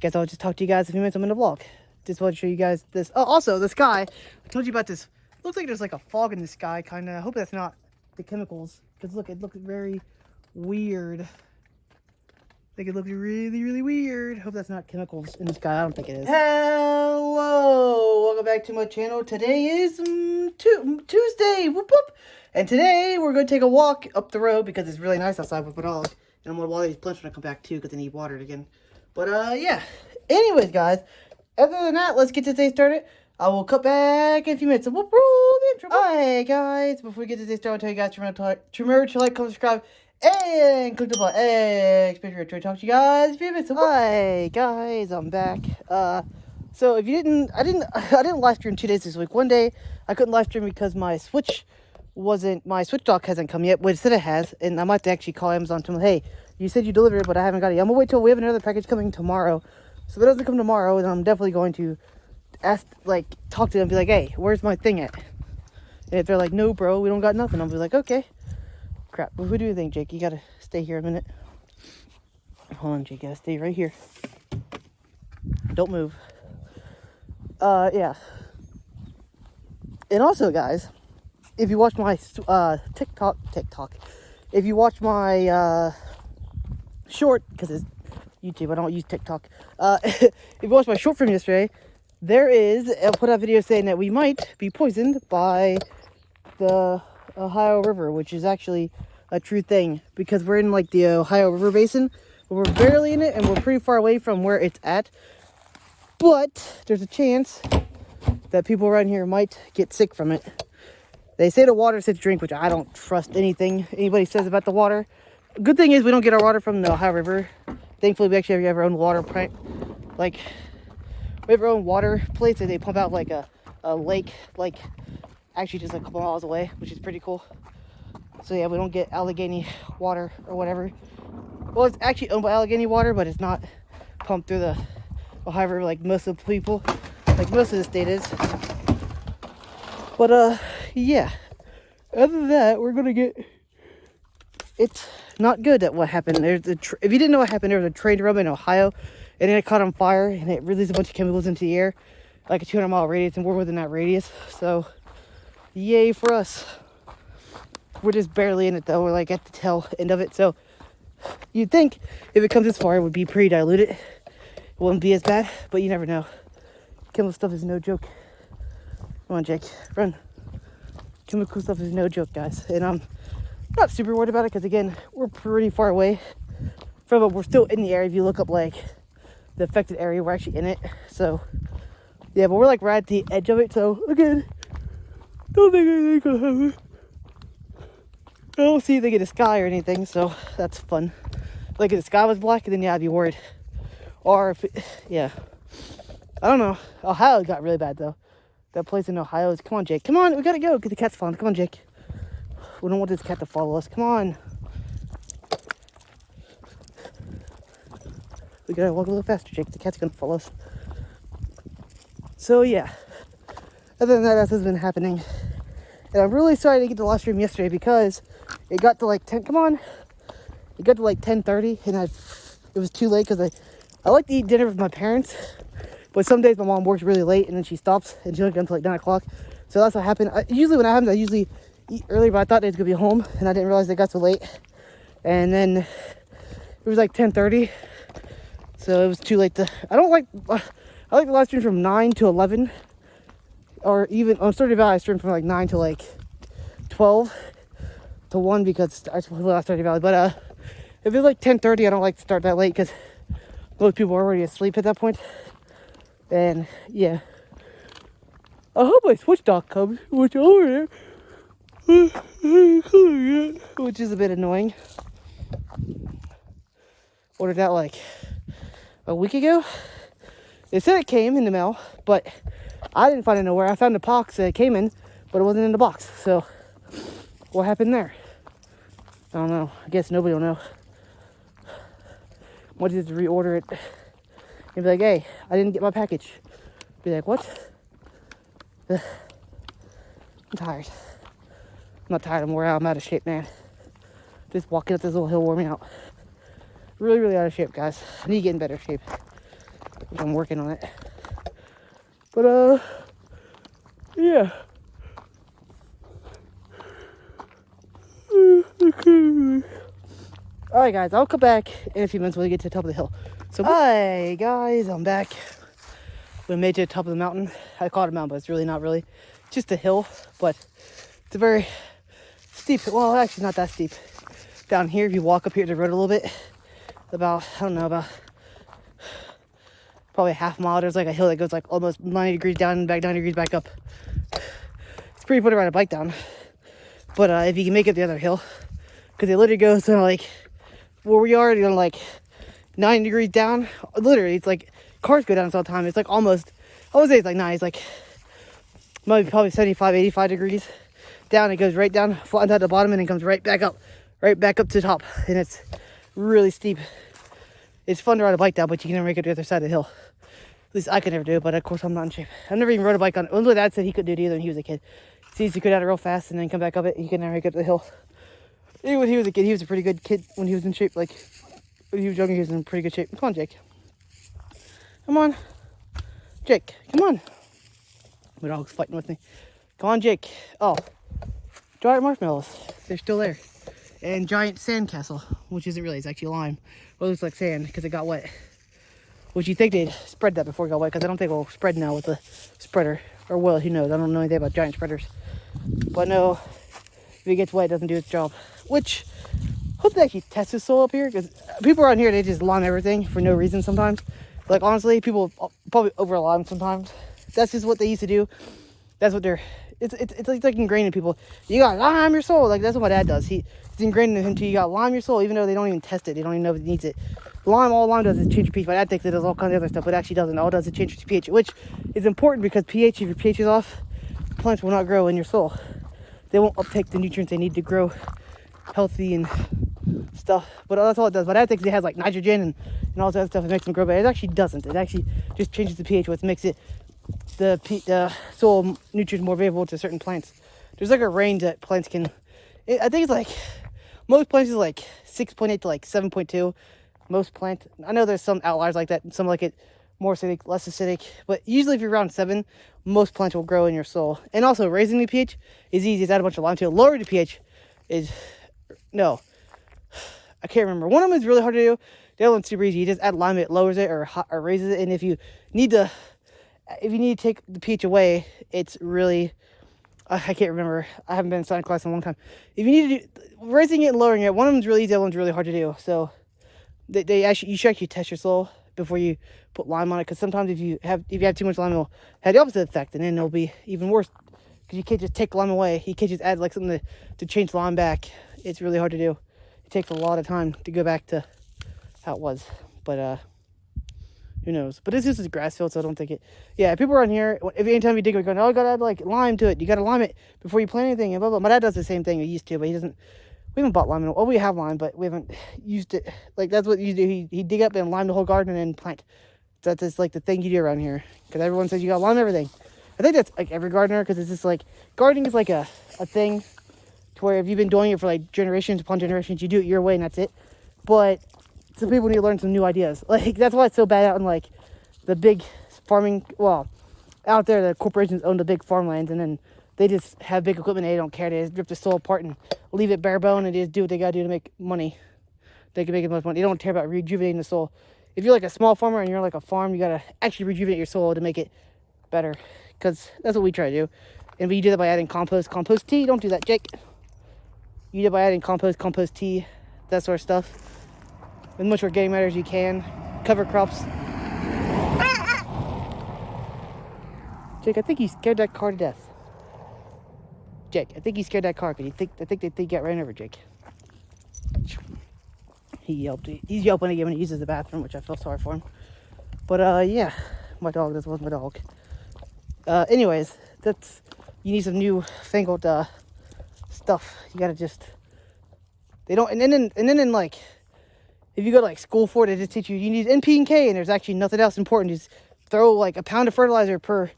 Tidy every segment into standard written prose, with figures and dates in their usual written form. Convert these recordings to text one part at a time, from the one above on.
guess I'll just talk to you guys in a few minutes. I'm in the vlog. Just want to show you guys this. Oh, also the sky. I told you about this. Looks like there's like a fog in the sky, kind of. I hope that's not the chemicals, because look, it looks very weird. I think it looks really, really weird. Hope that's not chemicals in the sky. I don't think it is. Hello, welcome back to my channel. Today is Tuesday. Whoop whoop. And today we're going to take a walk up the road because it's really nice outside with my dog. And I'm going to water these plants when I come back too because they need watered again. But yeah. Anyways, guys. Other than that, let's get today started. I will cut back in a few minutes. And we'll roll the intro. Alright, guys. Before we get today started, I'll tell you guys to remember to like, comment, subscribe, and click the bell. And especially to talk to you guys in a few minutes. Hi, guys. I'm back. So if you didn't, I didn't live stream 2 days this week. One day I couldn't live stream because my Switch dock hasn't come yet, but it said it has, and I might have to actually call Amazon to them, hey, you said you delivered it, but I haven't got it. I'm gonna wait till we have another package coming tomorrow. So if it doesn't come tomorrow, then I'm definitely going to talk to them and be like, hey, where's my thing at? And if they're like, no, bro, we don't got nothing, I'll be like, okay. Crap, what do you think, Jake? You gotta stay here a minute. Hold on, Jake, you gotta stay right here. Don't move. Yeah. And also, guys, if you watch my TikTok, if you watch my short, because it's YouTube, I don't use TikTok. If you watched my short from yesterday, I put out a video saying that we might be poisoned by the Ohio River, which is actually a true thing, because we're in like the Ohio River basin, but we're barely in it, and we're pretty far away from where it's at. But there's a chance that people around here might get sick from it. They say the water is safe to drink, which I don't trust anything anybody says about the water. Good thing is we don't get our water from the Ohio River. Thankfully, we actually have our own water plant. Like, we have our own water place that they pump out like a lake, like actually just like a couple miles away, which is pretty cool. So yeah, we don't get Allegheny water or whatever. Well, it's actually owned by Allegheny Water, but it's not pumped through the Ohio River like most of the people, like most of the state is. But yeah, other than that, we're gonna get, it's not good that what happened. There's if you didn't know what happened, there was a train derailment in Ohio, and then it caught on fire, and it released a bunch of chemicals into the air, like a 200-mile radius, and we're within that radius, so yay for us. We're just barely in it though, we're like at the tail end of it, so you'd think if it comes this far, it would be pretty diluted. It wouldn't be as bad, but you never know. Chemical stuff is no joke. Come on, Jake, run. Chemical stuff is no joke, guys. And I'm not super worried about it because, again, we're pretty far away from it. We're still in the area. If you look up, like, the affected area, we're actually in it. So, yeah, but we're, like, right at the edge of it. So, again, don't think anything's gonna happen. I don't see anything in the sky or anything, so that's fun. Like, if the sky was black, then, yeah, I'd be worried. Or if it, yeah. I don't know. Ohio got really bad, though. That place in Ohio is... Come on, Jake. Come on. We gotta go. Get the cat's following. Come on, Jake. We don't want this cat to follow us. Come on. We gotta walk a little faster, Jake. The cat's gonna follow us. So, yeah. Other than that, that's what's been happening. And I'm really sorry to get the live stream yesterday because it got to like 10... Come on. It got to like 10:30 and it was too late because I like to eat dinner with my parents. But some days my mom works really late and then she stops and she don't get until like 9 o'clock. So that's what happened. Usually when that happens, I usually eat early, but I thought they was gonna be home and I didn't realize they got so late. And then it was like 10:30. So it was too late to, I like the live stream from 9 to 11. Or even on Stardew Valley I stream from like 9 to like 12 to 1 because I last Stardew Valley. But if it's like 10:30, I don't like to start that late because most people are already asleep at that point. And yeah, I hope my Switch dock comes, which over there, which is a bit annoying. Ordered that like a week ago. They said it came in the mail, but I didn't find it nowhere. I found the box that it came in, but it wasn't in the box. So what happened there? I don't know. I guess nobody will know. Might just reorder it. And be like, hey, I didn't get my package. Be like, what? I'm tired. I'm not tired, I'm wore out. I'm out of shape, man. Just walking up this little hill wore me out. Really, really out of shape, guys. I need to get in better shape. which I'm working on it. But yeah. Alright guys, I'll come back in a few minutes when we get to the top of the hill. So hi guys, I'm back. We made it to the top of the mountain. I call it a mountain, but it's really not really. It's just a hill, but it's a very steep, well actually not that steep. Down here, if you walk up here to the road a little bit, about, I don't know, about probably a half mile, there's like a hill that goes like almost 90 degrees down and back 90 degrees back up. It's pretty fun to ride a bike down. But if you can make it the other hill, because it literally goes to like, where we are, you know, like 9 degrees down. Literally, it's like cars go down all the time. It's like almost, I would say it's like 9, it's like maybe probably 75, 85 degrees down. It goes right down, flattens out the bottom, and then comes right back up to the top. And it's really steep. It's fun to ride a bike down, but you can never make it to the other side of the hill. At least I could never do it, but of course I'm not in shape. I've never even rode a bike on it. Well, Dad said he couldn't do it either when he was a kid. It's easy to go down it real fast and then come back up it. He could never make it to the hill. Even when he was a kid, he was a pretty good kid when he was in shape. Like, when he was younger, he was in pretty good shape. Come on, Jake. Come on. Jake, come on. My dog's fighting with me. Come on, Jake. Oh, giant marshmallows. They're still there. And giant sand castle, which isn't really, it's actually lime. Well, it looks like sand because it got wet. Which you think they'd spread that before it got wet, because I don't think it will spread now with the spreader. Or will, who knows? I don't know anything about giant spreaders. But no, if it gets wet, it doesn't do its job. Which, hope they actually test this soil up here, because people around here, they just lime everything for no reason sometimes. Like, honestly, people probably over lime sometimes. That's just what they used to do. That's what they're, it's like ingrained in people. You got lime your soul. Like, that's what my dad does. It's ingrained in him too. You got lime your soul, even though they don't even test it. They don't even know if it needs it. All lime does is change your pH. My dad thinks it does all kinds of other stuff, but it actually doesn't. All it does is change your pH, which is important because pH, if your pH is off, plants will not grow in your soil. They won't uptake the nutrients they need to grow healthy and stuff. But that's all it does. But I think it has like nitrogen and all that stuff that makes them grow, but it actually doesn't. It actually just changes the pH, which makes it the soil nutrients more available to certain plants. There's like a range that plants can. I think it's like most plants is like 6.8 to like 7.2. Most plants. I know there's some outliers like that, and some like it more acidic, less acidic. But usually, if you're around 7, most plants will grow in your soil. And also, raising the pH is easy. Just add a bunch of lime to it. Lower the pH is no. I can't remember. One of them is really hard to do. The other one's super easy. You just add lime, it lowers it or raises it. And if you need to take the pH away, it's really, I can't remember. I haven't been in science class in a long time. If you need to do raising it and lowering it, one of them's really easy. The other one's really hard to do. So you should actually test your soil before you put lime on it. Because sometimes if you have too much lime, it'll have the opposite effect, and then it'll be even worse. Because you can't just take lime away. You can't just add like something to change lime back. It's really hard to do. It takes a lot of time to go back to how it was. But who knows? But this is a grass field, so I don't think it. Yeah, people around here, if anytime you dig, we're going, oh, you gotta add like lime to it. You gotta lime it before you plant anything. And blah blah. My dad does the same thing. He used to, but he doesn't. We haven't bought lime in a while. Oh, we have lime, but we haven't used it. Like, that's what you do. He dig up and lime the whole garden and then plant. That's just like the thing you do around here. Because everyone says you got to lime everything. I think that's like every gardener, because it's just like, gardening is like a thing to where if you've been doing it for like generations upon generations, you do it your way and that's it. But some people need to learn some new ideas. Like, that's why it's so bad out in like the big farming, well, out there, the corporations own the big farmlands, and then they just have big equipment and they don't care. They just rip the soil apart and leave it bare bone, and they just do what they gotta do to make money. They can make as much money. They don't care about rejuvenating the soil. If you're like a small farmer and you're like a farm, you gotta actually rejuvenate your soil to make it better. Because that's what we try to do. And you do that by adding compost tea. Don't do that, Jake. You do it by adding compost tea, that sort of stuff. As much organic matter as you can. Cover crops. Jake, I think you scared that car to death. Jake, I think he scared that car, because I think they got ran over, Jake. He yelped. He's yelping again when he uses the bathroom, which I feel sorry for him. But, yeah. My dog, this was my dog. Anyways, you need some new fangled, stuff. You gotta just, they don't, and then like, if you go to like school for it, they just teach you need NP and K, and there's actually nothing else important. Just throw like a pound of fertilizer per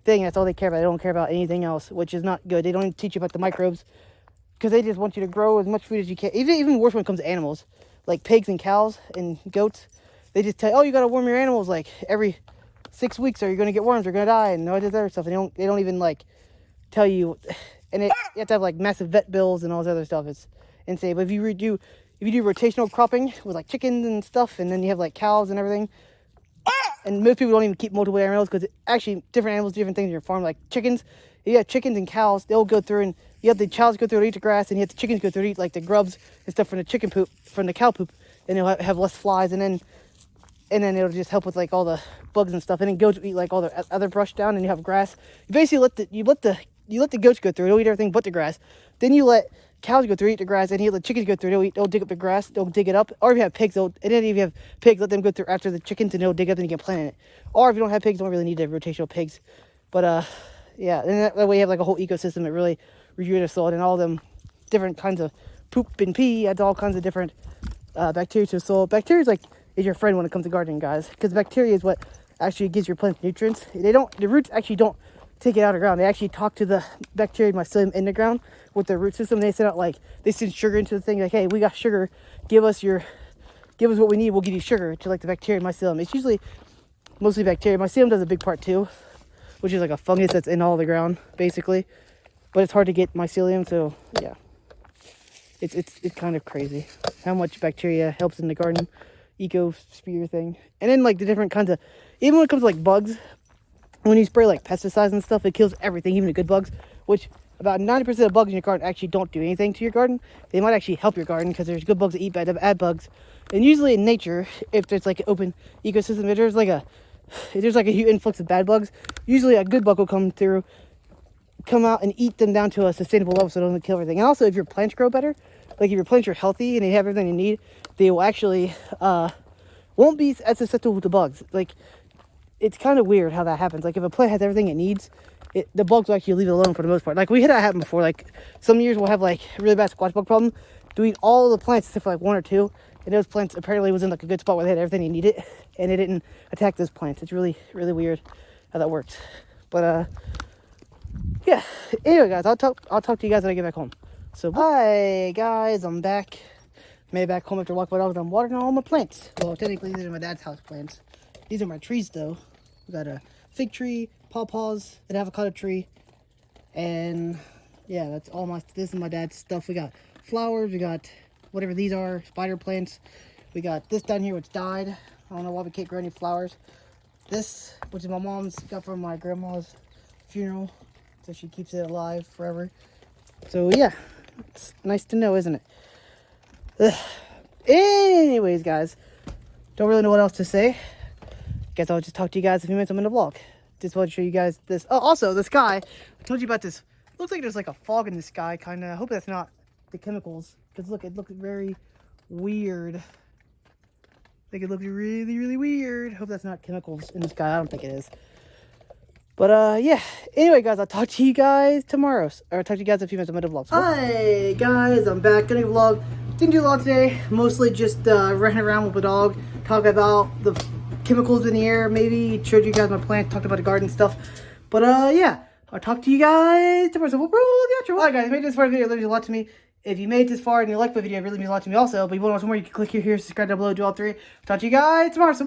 thing. That's all they care about. They don't care about anything else, which is not good. They don't even teach you about the microbes, because they just want you to grow as much food as you can. Even worse when it comes to animals, like pigs and cows and goats. they just tell you, oh, you gotta worm your animals like every 6 weeks or you're gonna get worms, they're gonna die, and all this other stuff. And they don't even like tell you, and you have to have like massive vet bills and all this other stuff. It's insane. But if you do rotational cropping with like chickens and stuff, and then you have like cows and everything, and most people don't even keep multiple animals because actually different animals do different things in your farm. Like chickens, you have chickens and cows, they'll go through, and you have the cows go through and eat the grass, and you have the chickens go through and eat like the grubs and stuff from the chicken poop, from the cow poop, and they'll have less flies, and then it'll just help with like all the bugs and stuff. And then goats eat like all the other brush down, and you have grass. You basically let the goats go through, they'll eat everything but the grass. Then you let cows go through, eat the grass, and you let chickens go through, they'll dig up the grass, they'll dig it up. Or if you have pigs, and then if you have pigs, let them go through after the chickens, and they'll dig up and you can plant in it. Or if you don't have pigs, don't really need to have rotational pigs. But yeah, and that way you have like a whole ecosystem that really rejuvenates the soil, and all them different kinds of poop and pee adds all kinds of different bacteria to the soil. Bacteria is your friend when it comes to gardening, guys, because bacteria is what actually gives your plants nutrients. The roots actually don't take it out of the ground. They actually talk to the bacteria mycelium in the ground with their root system. They send sugar into the thing, like, hey, we got sugar, give us what we need, we'll give you sugar, to like the bacteria mycelium. It's usually mostly bacteria. Mycelium does a big part too, which is like a fungus that's in all the ground basically, but it's hard to get mycelium. So yeah, it's kind of crazy how much bacteria helps in the garden ecosphere thing. And then like the different kinds of, even when it comes to like bugs, when you spray like pesticides and stuff, it kills everything, even the good bugs, which about 90% of bugs in your garden actually don't do anything to your garden. They might actually help your garden because there's good bugs that eat bad bugs. And usually in nature, if there's like an open ecosystem, if there's like a huge influx of bad bugs, usually a good bug will come out and eat them down to a sustainable level so it doesn't kill everything. And also if your plants grow better, like if your plants are healthy and they have everything they need, they will actually won't be as susceptible to bugs. Like, it's kind of weird how that happens. Like if a plant has everything it needs, the bugs will actually leave it alone for the most part. Like we had that happen before. Like some years we'll have like a really bad squash bug problem, doing all the plants except for like one or two, and those plants apparently was in like a good spot where they had everything they needed, and it didn't attack those plants. It's really, really weird how that works. But yeah. Anyway, guys, I'll talk to you guys when I get back home. So hi guys, I'm back. Made it back home after walking my dog. I'm watering all my plants. Well, technically these are my dad's house plants. These are my trees though. We got a fig tree, pawpaws, an avocado tree, and yeah, that's all this is my dad's stuff. We got flowers, we got whatever these are, spider plants. We got this down here which died. I don't know why we can't grow any flowers. This, which is my mom's, got from my grandma's funeral, so she keeps it alive forever. So yeah, it's nice to know, isn't it? Ugh. Anyways, guys, don't really know what else to say. Guess I'll just talk to you guys in a few minutes. I'm in the vlog. Just want to show you guys this. Oh, also, the sky. I told you about this. Looks like there's like a fog in the sky, kind of. I hope that's not the chemicals. Because look, it looks very weird. I think it looks really, really weird. Hope that's not chemicals in the sky. I don't think it is. But, yeah. Anyway, guys, I'll talk to you guys tomorrow. Or I'll talk to you guys in a few minutes. I'm in the vlog. Hi, guys. I'm back. Gonna vlog. Didn't do a lot today. Mostly just running around with the dog. Talking about the chemicals in the air, maybe showed you guys my plants, talked about the garden stuff. But yeah, I'll talk to you guys tomorrow. So we'll the outro. Alright guys, made this far video, it really means a lot to me. If you made it this far and you like my video, it really means a lot to me also. But if you want to watch more, you can click here, subscribe down below, do all three. Talk to you guys tomorrow. So